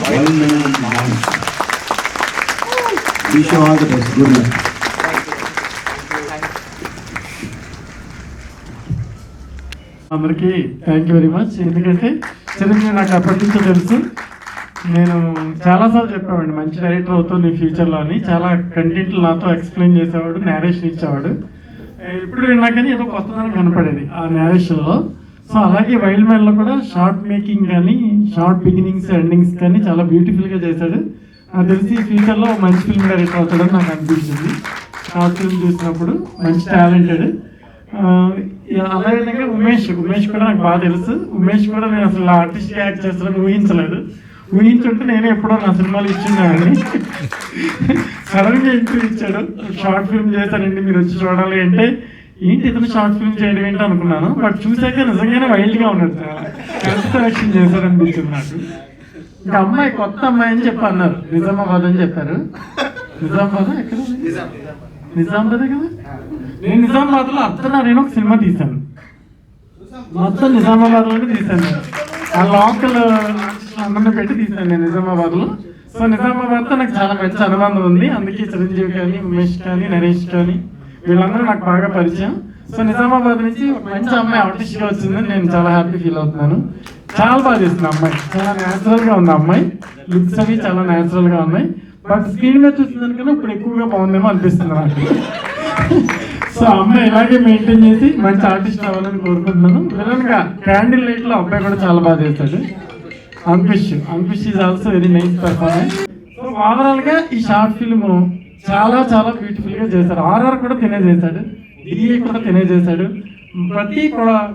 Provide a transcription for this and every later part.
Wild Man Minds. Wish you all the best. Good luck. అందరికీ thank you very much. ఎందుకంటే చిరంజీవి నాకు అప్పటి నుంచో తెలుసు. నేను చాలాసార్లు చెప్పేవాడిని మంచి డైరెక్టర్ అవుతాను నీ ఫ్యూచర్లో అని. చాలా కంటెంట్లు నాతో ఎక్స్ప్లెయిన్ చేసేవాడు, నేరేషన్ ఇచ్చేవాడు. ఇప్పుడు విన్నాకని ఏదో కొత్తదనం కనపడేది ఆ నేరేషన్లో. సో అలాగే వైల్డ్ మ్యాన్లో కూడా షార్ట్ మేకింగ్ కానీ షార్ట్ బిగినింగ్స్ ఎండింగ్స్ కానీ చాలా బ్యూటిఫుల్గా చేశాడు. నాకు తెలిసి ఫ్యూచర్లో మంచి ఫిల్మ్ డైరెక్టర్ అవుతాడని నాకు అనిపించింది షార్ట్ ఫిల్మ్ చూసినప్పుడు. మంచి టాలెంటెడ్. అలాగే ఉమేష్ కూడా నాకు బాగా తెలుసు. ఉమేష్ కూడా నేను అసలు ఆర్టిస్ట్గా యాక్ట్ చేస్తానని ఊహించలేదు. ఊహించుంటే నేను ఎప్పుడో నా సినిమాలు ఇచ్చిందాన్ని. సడన్గా ఇంటర్వ్యూ ఇచ్చాడు, షార్ట్ ఫిల్మ్ చేశానండి మీరు వచ్చి చూడాలి అంటే, ఏంటి ఇతను షార్ట్ ఫిల్మ్ చేయడం ఏంటి అనుకున్నాను. బట్ చూసాక నిజంగానే వైల్డ్గా ఉన్నాడు. చాలా కరెక్ట్ సెలెక్షన్ చేశాడు అనిపించింది నాకు. ఇంకా అమ్మాయి కొత్త అమ్మాయి అని చెప్పి అన్నారు, నిజామాబాద్ అని చెప్పారు. నిజామాబాద్ ఎక్కడ? నిజామాబాదే కదా. నేను నిజామాబాద్లో అర్ధనారాయణ ఒక సినిమా తీశాను. మొత్తం నిజామాబాద్లోనే తీశాను. ఆ లోకల్ అందరిని పెట్టి తీశాను నేను నిజామాబాద్లో. సో నిజామాబాద్తో నాకు చాలా మంచి అనుబంధం ఉంది. అందుకే చిరంజీవి కానీ ఉమేష్ కానీ నరేష్ కానీ వీళ్ళందరూ నాకు బాగా పరిచయం. సో నిజామాబాద్ నుంచి ఒక మంచి అమ్మాయి ఆర్టిస్ట్గా వచ్చిందని నేను చాలా హ్యాపీ ఫీల్ అవుతున్నాను. చాలా బాగా చేస్తుంది అమ్మాయి. చాలా న్యాచురల్గా ఉంది అమ్మాయి. లుక్స్ అవి చాలా న్యాచురల్గా ఉన్నాయి. బట్ స్క్రీన్ మీద చూసిందానికన్నా ఇప్పుడు ఎక్కువగా బాగుందేమో అనిపిస్తుంది నాకు. సో అమ్మాయి ఇలాగే మెయింటైన్ చేసి మంచి ఆర్టిస్ట్ అవ్వాలని కోరుకుంటున్నాను. విలన్గా క్యాండిల్ లైట్లో అబ్బాయి కూడా చాలా బాగా చేస్తాడు. Ankush is also very nice performance. So ఓవరాల్గా ఈ షార్ట్ ఫిల్మ్ చాలా చాలా బ్యూటిఫుల్గా చేశారు. ఆర్ఆర్ కూడా తినే చేశాడు, డిఏ కూడా తినే చేశాడు. ప్రతి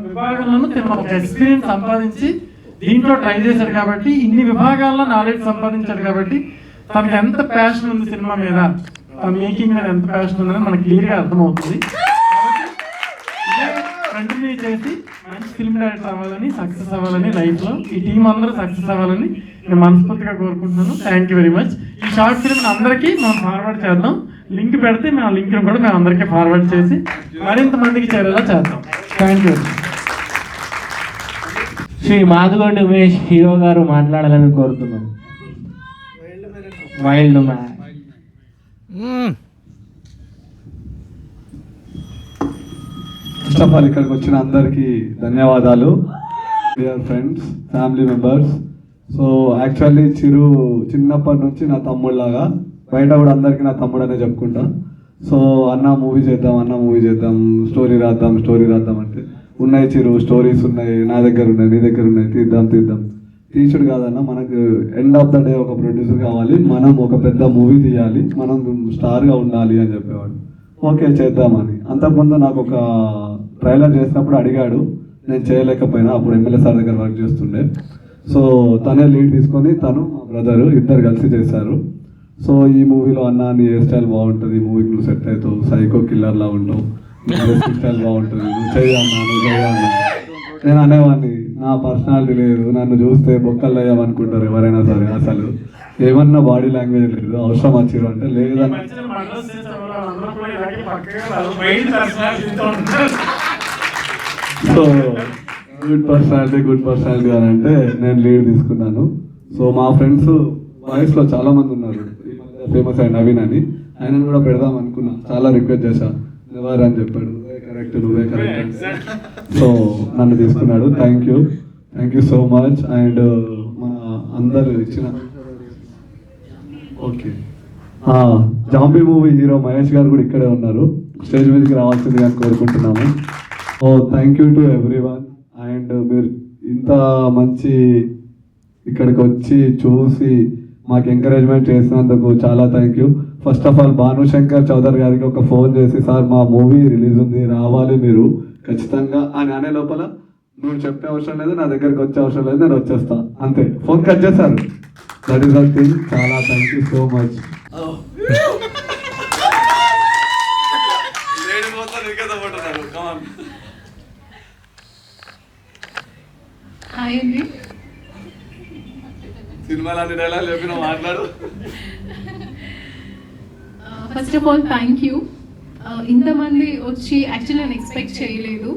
విభాగంలోనూ తిన ఒక ఎక్స్పీరియన్స్ సంపాదించి దీంట్లో ట్రై చేశాడు. కాబట్టి ఇన్ని విభాగాల్లో నాలెడ్జ్ సంపాదించాడు. కాబట్టి తనకి ఎంత ప్యాషన్ ఉంది సినిమా మీద, తన మేకింగ్ మీద ఎంత ప్యాషన్ ఉందని మనకు క్లియర్గా అర్థమవుతుంది. కంటిన్యూ చేసి మంచి ఫిల్మ్ డైరెక్టర్ అవ్వాలని, సక్సెస్ అవ్వాలని, లైఫ్లో ఈ టీం అందరూ సక్సెస్ అవ్వాలని నేను మనస్ఫూర్తిగా కోరుకుంటున్నాను. Thank you very much. ఈ షార్ట్ ఫిల్మ్ అందరికీ మనం ఫార్వర్డ్ చేద్దాం. లింక్ పెడితే మేము ఆ లింక్ను కూడా మేము అందరికీ ఫార్వర్డ్ చేసి మరింత మందికి చేరేలా చేద్దాం. Thank you. Shri Madigonda Umesh hero గారు మాట్లాడాలని కోరుతున్నాం. Wild man. First of all ఇక్కడికి వచ్చిన అందరికీ ధన్యవాదాలు. Dear friends, family members. So actually చిరు చిన్నప్పటి నుంచి నా తమ్ముళ్ళలాగా, బయట కూడా అందరికీ నా తమ్ముడు అనే చెప్పుకుంటా. సో అన్న మూవీ చేద్దాం, స్టోరీ రాద్దాం అంటే, ఉన్నాయి చిరు స్టోరీస్ ఉన్నాయి, నా దగ్గర ఉన్నాయి, నీ దగ్గర ఉన్నాయి, తీద్దాం. తీసుడు కాదన్న, మనకు ఎండ్ ఆఫ్ ద డే ఒక ప్రొడ్యూసర్ కావాలి, మనం ఒక పెద్ద మూవీ తీయాలి, మనం స్టార్గా ఉండాలి అని చెప్పేవాడు. ఓకే చేద్దామని. అంతకుముందు నాకు ఒక ట్రైలర్ చేసినప్పుడు అడిగాడు, నేను చేయలేకపోయినా. అప్పుడు ఎమ్మెల్యే సార్ దగ్గర వర్క్ చేస్తుండే. సో తనే లీడ్ తీసుకొని తను మా బ్రదరు ఇద్దరు కలిసి చేశారు. సో ఈ మూవీలో అన్న నీ హెయిర్ స్టైల్ బాగుంటుంది, ఈ మూవీకి నువ్వు సెట్ అవుతావు, సైకో కిల్లర్లా ఉంటావు, డ్రెస్సింగ్ స్టైల్ బాగుంటుంది, నువ్వు చేయన్నా. నేను అనేవాడిని, నా పర్సనాలిటీ లేదు, నన్ను చూస్తే బొక్కలు అయ్యామనుకుంటారు ఎవరైనా సరే, అసలు ఏమన్నా బాడీ లాంగ్వేజ్ లేదు, అవసరం వచ్చిరు అంటే లేదని. సో గుడ్ పర్సనాలిటీ అని అంటే నేను లీడ్ తీసుకున్నాను. సో మా ఫ్రెండ్స్ వాయిస్లో చాలా మంది ఉన్నారు, ఫేమస్ అయిన నవీన్ అని, ఆయన కూడా పెడదాం అనుకున్నా, చాలా రిక్వెస్ట్ చేశా, ఎవరు అని చెప్పాడు, నువ్వే కరెక్ట్. సో నన్ను తీసుకున్నాడు. Thank you so much. And మా అందరు ఇచ్చిన okay zombie movie hero Mahesh గారు కూడా ఇక్కడే ఉన్నారు, స్టేజ్ మీదకి రావాల్సింది అని కోరుకుంటున్నాము. Oh thank you to everyone. And మీరు ఇంత మంచి ఇక్కడికి వచ్చి చూసి మాకు ఎంకరేజ్మెంట్ చేసినందుకు చాలా thank you. First of all Bhanushankar Chowdary గారికి ఒక ఫోన్ చేసి, సార్ మా మూవీ రిలీజ్ ఉంది, రావాలి మీరు ఖచ్చితంగా అని అనే లోపల, నువ్వు చెప్పే అవసరం లేదు, నా దగ్గరికి వచ్చే అవసరం లేదు, నేను వచ్చేస్తా అంతే. ఫోన్ కట్ చేశారు. That is the thing. చాలా thank you so much. Hi అండి. సినిమాలు డైలాగ్ చెప్పిన మాట్లాడు. First of all thank you. ఇంతమంది వచ్చి యాక్చువల్లీ నేను ఎక్స్పెక్ట్ చేయలేదు.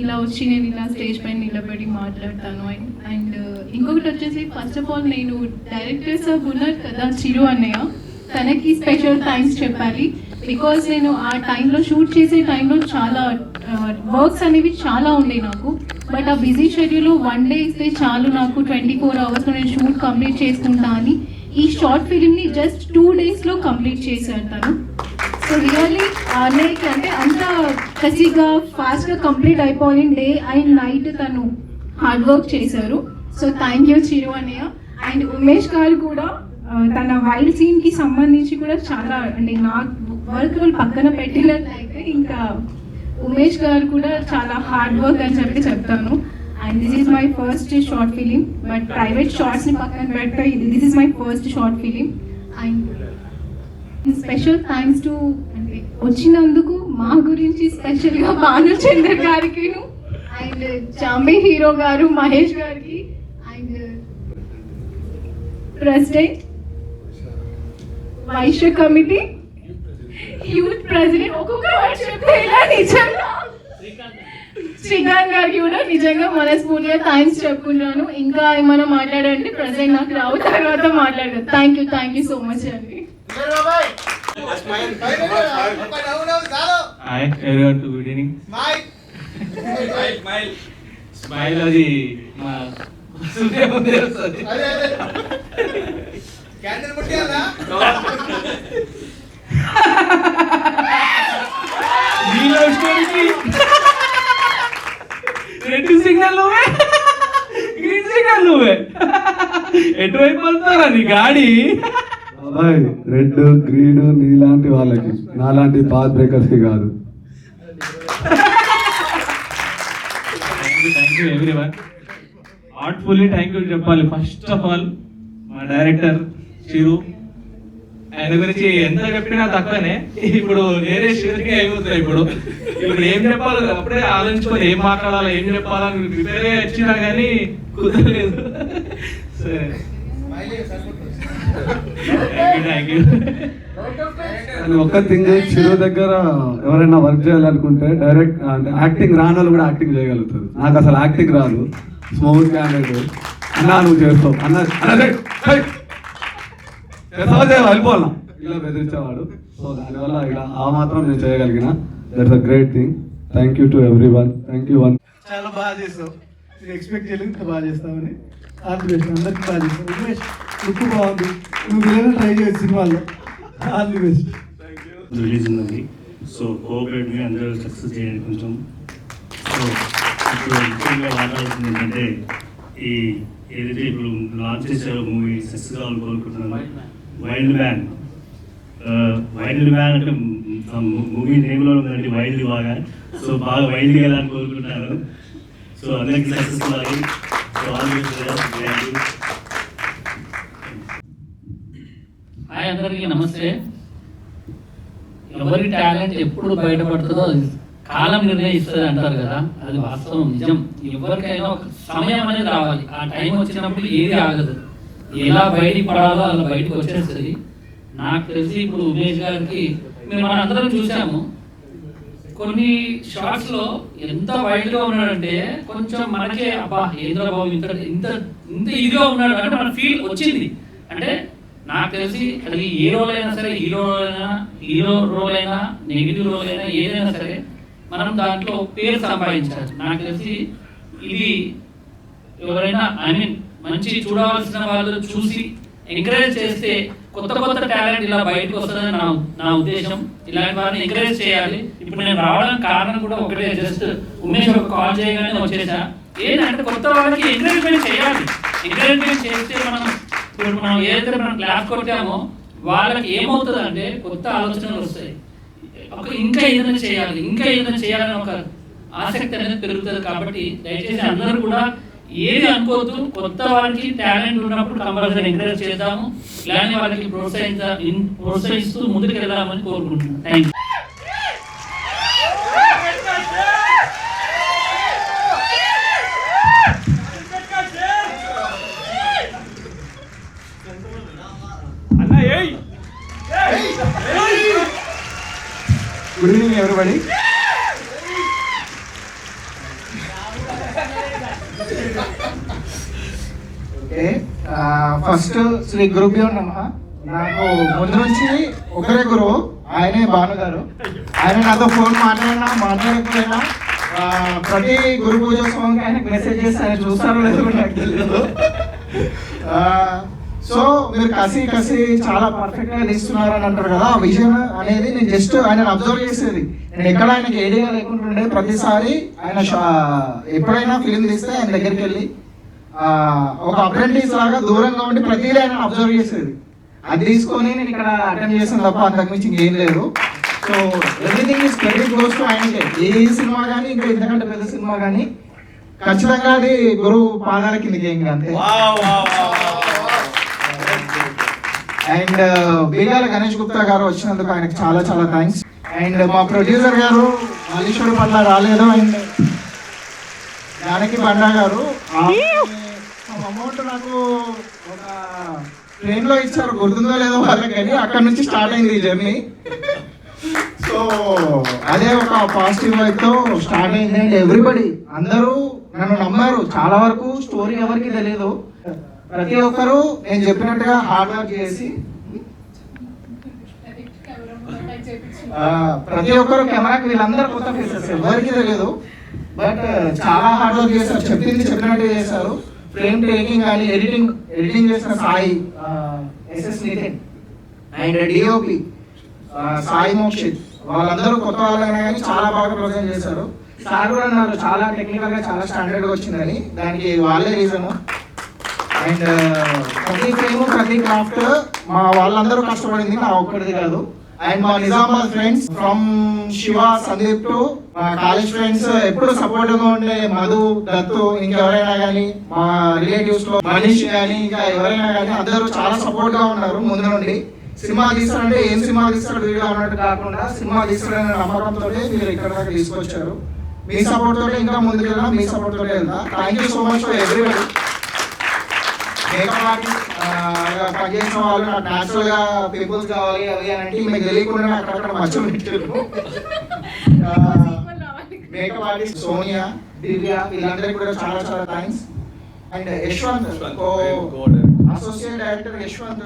ఇలా వచ్చి నేను ఇలా స్టేజ్ పైన నిలబడి మాట్లాడతాను. అండ్ ఇంకొకటి వచ్చేసి ఫస్ట్ ఆఫ్ ఆల్ నేను డైరెక్టర్ సార్ ఉన్నారు కదా చిరు అన్నయ్య, తనకి స్పెషల్ థ్యాంక్స్ చెప్పాలి. బికాజ్ నేను ఆ టైంలో షూట్ చేసే టైంలో చాలా వర్క్స్ అనేవి చాలా ఉండే నాకు. బట్ ఆ బిజీ షెడ్యూల్లో 1 డే ఇస్తే చాలు నాకు 24 అవర్స్లో నేను షూట్ కంప్లీట్ చేసుకుంటా అని ఈ షార్ట్ ఫిలింని జస్ట్ 2 డేస్లో కంప్లీట్ చేశాను తను. సో రియల్లీ అన్నయ్యకి అంటే అంత కసిగా ఫాస్ట్గా కంప్లీట్ అయిపోయి డే అండ్ నైట్ తను హార్డ్ వర్క్ చేశారు. సో థ్యాంక్ యూ చిరు అన్నయ్య. అండ్ ఉమేష్ గారు కూడా తన వైల్డ్ సీన్కి సంబంధించి కూడా చాలా అంటే నా వర్క్ పక్కన పెట్టినట్లయితే ఇంకా ఉమేష్ గారు కూడా చాలా హార్డ్ వర్క్ అని చెప్పి చెప్తాను. And this is my first short film. But private షార్ట్స్ని పక్కన పెడితే this is my first short film. And special thanks to అంటే వచ్చినందుకు మా గురించి స్పెషల్గా భానుచంద్ర గారికి అండ్ జాంబే హీరో గారు మహేష్ గారికి and president Vysya committee youth president ఒక్కొక్క వర్డ్ చెప్తే ఇలా నిజంగా శ్రీకాంత్ గారికి కూడా నిజంగా మనస్ఫూర్తిగా థ్యాంక్స్ చెప్పుకున్నాను. ఇంకా ఏమైనా మాట్లాడంటే ప్రెసిడెంట్ నాకు రావు, తర్వాత మాట్లాడదు. థ్యాంక్ యూ సో మచ్ అండి. Hi everyone, good evening. Smile అది మా రెడ్ సిగ్నల్ నువ్వే, గ్రీన్ సిగ్నల్ నువ్వే, ఎటువైపు వెళ్తారా నీ గాడి? బాబాయ్ రెడ్ గ్రీన్ నీలాంటి వాళ్ళకి, నాలాంటి పాత్ బ్రేకర్స్ కి కాదు. Thank you everyone. Heartfully thank you చెప్పాలి. ఫస్ట్ ఆఫ్ ఆల్ మా డైరెక్టర్ చిరు, ఆయన గురించి ఎంత చెప్పినా తక్కువనే. ఇప్పుడు నేనే షూటింగ్ అయిపోతుంది. ఇప్పుడు ఏం చెప్పాలో అప్పుడే ఆలోచించుకొని ఏం మాట్లాడాలో ఏం చెప్పాలని ప్రిపేర్ అయ్యి వచ్చినా కానీ కుదరలేదు. సరే థ్యాంక్ యూ. కానీ ఒక్క థింగ్, చిరు దగ్గర ఎవరైనా వర్క్ చేయాలనుకుంటే డైరెక్ట్ అంటే యాక్టింగ్ రాని వాళ్ళు కూడా యాక్టింగ్ చేయగలుగుతారు. నాకు అసలు యాక్టింగ్ రాదు, స్మూత్ క్యాండిడేట్. అన్నా నువ్వు చేస్తావు అన్న వెళ్ళిపోవాలా ఇలా బెదిరించేవాడు. సో దానివల్ల ఇలా ఆ మాత్రం నేను చేయగలిగిన. That's a great thing. Thank you to every one. Thank you one. చాలా బాగా చేస్తావు, నేను ఎక్స్పెక్ట్ చేయలేదు ఇంత బాగా చేస్తామని. ఆల్ ది బెస్ట్, అందరికీ బాగా చేస్తావు. ఉమేష్ లుక్ బాగుంది, నువ్వు ఏదైనా ట్రై చేయొచ్చు సినిమాల్లో. All the best. రిలీజ్ ఉందండి. సో కోఆపరేటివ్గా అందరూ సక్సెస్ చేయండి కొంచెం. సో ఇప్పుడు ముఖ్యంగా మాట్లాడుతుంది ఏంటంటే ఈ ఏదైతే ఇప్పుడు లాంచ్ చేశారో మూవీ సక్సెస్ కావాలని కోరుకుంటున్నాను. వైల్డ్ మ్యాన్ అంటే మూవీ నేమ్లో ఉందండి వైల్డ్ బాగా. సో బాగా వైల్డ్గా వెళ్ళాలని కోరుకుంటున్నాను. సో అందరికీ సక్సెస్ కావాలి. సో హాయ్ అందరికీ నమస్తే. ఎవరి టాలెంట్ ఎప్పుడు బయటపడుతుందో కాలం నిర్ణయిస్తుంది అంటారు కదా, అది వాస్తవం, నిజం. ఎవరికైనా ఒక సమయం అనేది రావాలి. ఆ టైం వచ్చినప్పుడు ఏది ఆగదు. ఎలా బయటికి పడాలో అలా బయటకు వచ్చేస్తుంది. నాకు తెలిసి ఇప్పుడు ఉమేష్ గారికి మనం అందరం చూసాము. కొన్ని షార్ట్స్ లో ఎంత వైల్డ్ గా ఉన్నాడంటే కొంచెం మనకే అబ్బా ఏంద్ర బాబు ఇంత ఇంత ఇంత ఇదిగా ఉన్నాడు అంటే మన ఫీల్ వచ్చింది. అంటే నాకు తెలిసి అది ఏ రోల్ అయినా సరే, హీరో రోల్ అయినా నెగిటివ్ రోల్ అయినా ఏదైనా సరే మనం దాంట్లో పేరు సంపాదించాలి. నాకు తెలిసి ఇది ఎవరైనా మంచి చూడవలసిన వాళ్ళు చూసి ఎంకరేజ్ చేస్తే కొత్త కొత్త టాలెంట్ ఇలా బయటకు వస్తుందని నా ఉద్దేశం. ఇలాంటి వారిని ఎంకరేజ్ చేయాలి. ఇప్పుడు నేను రావడానికి కారణం కూడా ఒకటే, జస్ట్ ఉమేష్ ఒక కాల్ చేయగానే వచ్చేసా. ఏంటంటే కొత్త వాళ్ళకి ఎంకరేజ్మెంట్ చేయాలి. ఎంకరేజ్మెంట్ చేస్తే ఇప్పుడు మనం ఏదైతే మనం క్లాస్ కొట్టామో వాళ్ళకి ఏమవుతుంది అంటే కొత్త ఆలోచనలు వస్తాయి. ఇంకా ఏదైనా చేయాలని ఒక ఆసక్తి అనేది పెరుగుతుంది. కాబట్టి దయచేసి అందరూ కూడా ఏది అనుకోవద్దు. కొత్త వాళ్ళకి టాలెంట్ ఉన్నప్పుడు కంపల్సరీ ఎంకరేజ్ చేద్దాము. ఇలాంటి వాళ్ళకి ప్రోత్సహిస్తూ ముందుకు వెళ్దామని కోరుకుంటున్నాను. Thank you. Good evening everybody. Okay, first శ్రీ గురుభ్యో నమః. నాకు ముందు నుంచి ఒకరే గురువు, ఆయనే భాను గారు. ఆయన నాతో ఫోన్ మాట్లాడకపోయినా ప్రతి గురు పూజోత్సవానికి ఆయనకు మెసేజ్ చేసి ఆయన చూస్తారో లేదో కూడా నాకు తెలియదు. సో మీరు కసి చాలా పర్ఫెక్ట్ గా తీస్తున్నారు అని అంటారు కదా, ఆ విజన్ అనేది నేను జస్ట్ ఆయన అబ్జర్వ్ చేసేది. నేను ఎక్కడ ఆయనకి ఏడియా లేకుంటుండే ప్రతిసారి ఆయన ఎప్పుడైనా ఫిలిం తీస్తే ఆయన దగ్గరికి వెళ్ళి ఒక అప్రెంటిస్ లాగా దూరంగా ఉండి ప్రతిదీ ఆయన అబ్జర్వ్ చేసేది. అది తీసుకొని నేను ఇక్కడ అటెండ్ చేసాను తప్ప అంతకుమించి ఇంకేం లేదు. So everything is credit goes to ఆయనకే. ఏ సినిమా కానీ ఇంకా ఇంతకంటే పెద్ద సినిమా కానీ ఖచ్చితంగా అది గురువు పాదాల కిందకి ఇంకా అంతే. అండ్ బిగాల గణేష్ గుప్తా గారు వచ్చినందుకు ఆయనకు చాలా చాలా థ్యాంక్స్. అండ్ మా ప్రొడ్యూసర్ గారు మల్లీశ్వరి పట్ల రాలేదు. అండ్ జానకి బండా గారు అమౌంట్ నాకు ఒక ట్రైన్ లో ఇచ్చారు, గుర్తుందో లేదో వాళ్ళకి, కానీ అక్కడ నుంచి స్టార్ట్ అయింది ఈ జర్నీ. సో అదే ఒక పాజిటివ్ వైబ్ తో స్టార్ట్ అయింది. అండ్ ఎవ్రీబడి అందరూ నన్ను నమ్మారు. చాలా వరకు స్టోరీ ఎవరికి తెలియదు. ప్రతి ఒక్కరు నేను చెప్పినట్టుగా హార్డ్ వర్క్ చేసి ప్రతి ఒక్కరు కెమెరాకి వీళ్ళందరూ కొత్త ఫేసెస్, ఎవరికి తెలియదు. బట్ చాలా హార్డ్ వర్క్ చేశారు, చెప్పినట్టు చేశారు. ఫ్రేమ్ టేకింగ్ కానీ ఎడిటింగ్ చేసిన Sai S S Nitin and D O P Sai Mokshith, వాళ్ళందరూ కొత్త వాళ్ళైనా కానీ చాలా బాగా ప్రజెంట్ చేశారు. సార్ కూడా అన్నారు చాలా టెక్నికల్ గా చాలా స్టాండర్డ్ గా వచ్చిందని, దానికి వాళ్ళే రీజన్. అండ్ ప్రతి ఫ్రేమ్ ప్రతి క్రాఫ్ట్ మా వాళ్ళందరూ కష్టపడింది, నా ఒక్కడిది కాదు. అండ్ మా Nizamabad friends from Shiva Sandeep to మా కాలేజ్ ఫ్రెండ్స్ ఎప్పుడు సపోర్టివ్ గా ఉండే మధు దత్తు, ఇంకెవరైనా కానీ మా రిలేటివ్స్ లో మనీష్ కానీ ఇంకా ఎవరైనా కానీ అందరూ చాలా సపోర్ట్ గా ఉన్నారు ముందు నుండి. సినిమా తీస్తారంటే ఏం సినిమా తీస్తాడు వీడియో అన్నట్టు కాకుండా సినిమా తీస్తాడనే నమ్మకంతో మీరు ఇక్కడ దాకా తీసుకొచ్చారు. మీ సపోర్ట్ తోటే ఇంకా ముందుకు వెళ్దాం, మీ సపోర్ట్ తోటే వెళ్దాం. Thank you so much for everybody. Makeup artist పనిచేసిన వాళ్ళు నాకు న్యాచురల్ గా పింపుల్స్ కావాలి అవి అంటే మీకు తెలియకుండా అక్కడక్కడ మచ్చలు పెట్టారు. మేకప్ ఆర్టిస్ట్ సోనియా, దివ్య, వీళ్ళందరికీ కూడా చాలా చాలా thanks. And Yashwant associate director Yashwant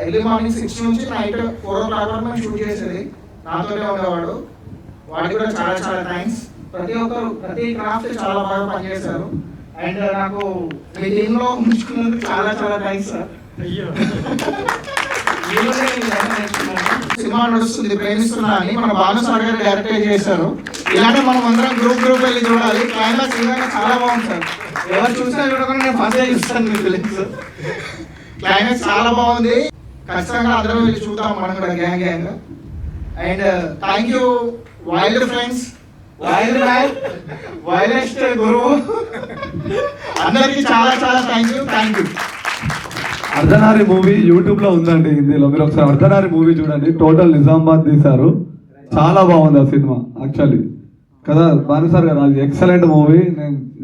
early morning 6 నుంచి నైట్ 4 o'clock వరకు మేము షూట్ చేసేది, నాతోనే ఉండేవాడు. వాడికి కూడా చాలా చాలా థ్యాంక్స్. ప్రతి ఒక్కరు ప్రతి క్రాఫ్ట్ చాలా బాగా పనిచేశారు. అండ్ నాకు మీ టీంలో ఉంచుకున్నందుకు చాలా చాలా థ్యాంక్స్ సార్. సినిమా నడుస్తుంది ప్రేమిస్తున్నా అని మన భానుసార్ గారు డైరెక్ట్ చేశారు. ఇలానే మనం అందరం గ్రూప్ వెళ్ళి చూడాలి. క్లైమాక్స్ నిజంగా చాలా బాగుంది సార్. ఎవరు చూసినా చూడకుండా నేను ఫస్ట్ చూస్తాను మీ ఫిలిమ్స్. క్లైమాక్స్ చాలా బాగుంది, ఖచ్చితంగా అందరం వెళ్ళి చూద్దాం మనం కూడా gang. And thank you wild friends, wild man, wildest గురువు, అందరికి చాలా చాలా థ్యాంక్ యూ. అర్ధనారి మూవీ యూట్యూబ్ లో ఉందండి హిందీలో, మీరు ఒకసారి అర్ధనారి మూవీ చూడండి. టోటల్ నిజామాబాద్ తీశారు, చాలా బాగుంది ఆ సినిమా యాక్చువల్లీ కదా భానుసార్ గారు. అది ఎక్సలెంట్ మూవీ.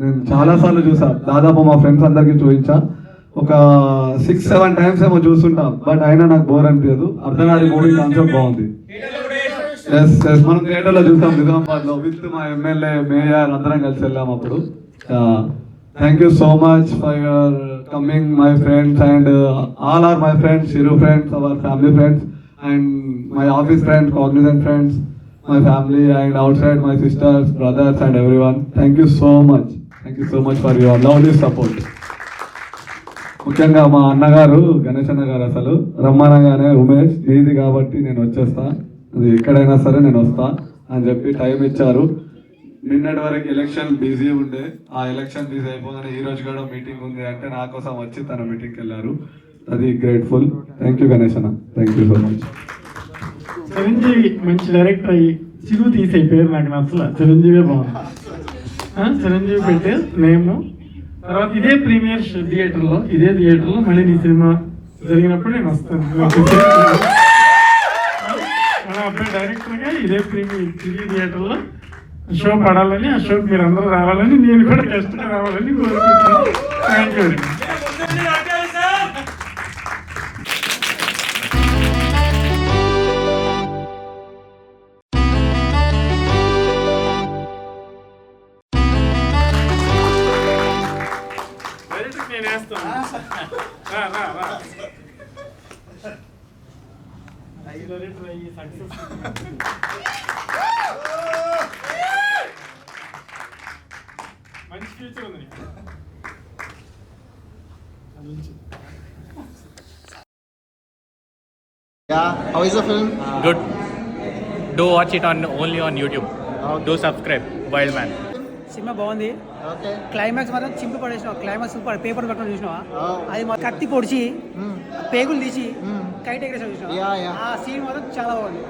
నేను చాలా సార్లు చూసా, దాదాపు మా ఫ్రెండ్స్ అందరికి చూపించా. ఒక 6-7 times ఏమో చూస్తుంటా, బట్ అయినా నాకు బోర్ అనిపించదు. అర్ధనారి మూవీ కాన్సెప్ట్ బాగుంది. మనం థియేటర్ లో చూసాం నిజామాబాద్ లో విత్ మా ఎమ్మెల్యే, మేయర్ అందరం కలిసి వెళ్ళాం అప్పుడు. Thank you so much for your coming my friends and all are my friends, చిరు friends, our family friends and my office friends, Cognizant friends, my family and outside my sisters, brothers and everyone. Thank you so much. Thank you so much for your lovely support. ముఖ్యంగా మా అన్నగారు గణేష్ అన్న గారు అసలు రమ్మనగానే ఉమేష్ నీది కాబట్టి నేను వచ్చేస్తా, అది ఎక్కడైనా సరే నేను వస్తా అని చెప్పి టైం ఇచ్చారు. నిన్నటి వరకు ఎలక్షన్ బిజీ ఉండే, ఆ ఎలక్షన్ బిజీ అయిపోగానే ఈ రోజు కూడా మీటింగ్ ఉంది అంటే నా కోసం వచ్చి తన మీటింగ్కి వెళ్ళారు. అది గ్రేట్ఫుల్. థ్యాంక్ యూ గణేష్ అన్న, thank you so much. Chiranjeevi మంచి డైరెక్టర్ అయ్యి చిరు తీసే పేరు నాకు నచ్చల, చిరంజీవే బాగుంది. చిరంజీవి పెట్టే నేము. తర్వాత ఇదే ప్రీమియర్ థియేటర్లో, ఇదే థియేటర్లో మళ్ళీ నీ సినిమా జరిగినప్పుడు నేను వస్తాను. మన అబ్బాయి డైరెక్టర్గా ఇదే ప్రీమియర్ థియేటర్లో షో పడాలని, ఆ షోకి మీరు అందరూ రావాలని, నేను కూడా గెస్ట్గా రావాలని కోరుకుంటున్నాను. Thank you very much. నేను వేస్తాను. మంచి ఫ్యూచర్ ఉంది. Yeah, how is the film? Good. Do watch it only on YouTube. Okay. Do subscribe. Wild Man. Cinema బాగుంది. Okay. క్లైమాక్స్ మాత్రం చింపి పడేసినావు. క్లైమాక్స్ పేపర్ పట్టుకొని చూసినావా? Oh. అది మా కత్తి పొడిచి Hmm. పేగులు తీసి Hmm. కైట్ ఎగరేసి చూసినావా? Yeah, yeah. ఆ సీన్ మాత్రం చాలా బాగుంది.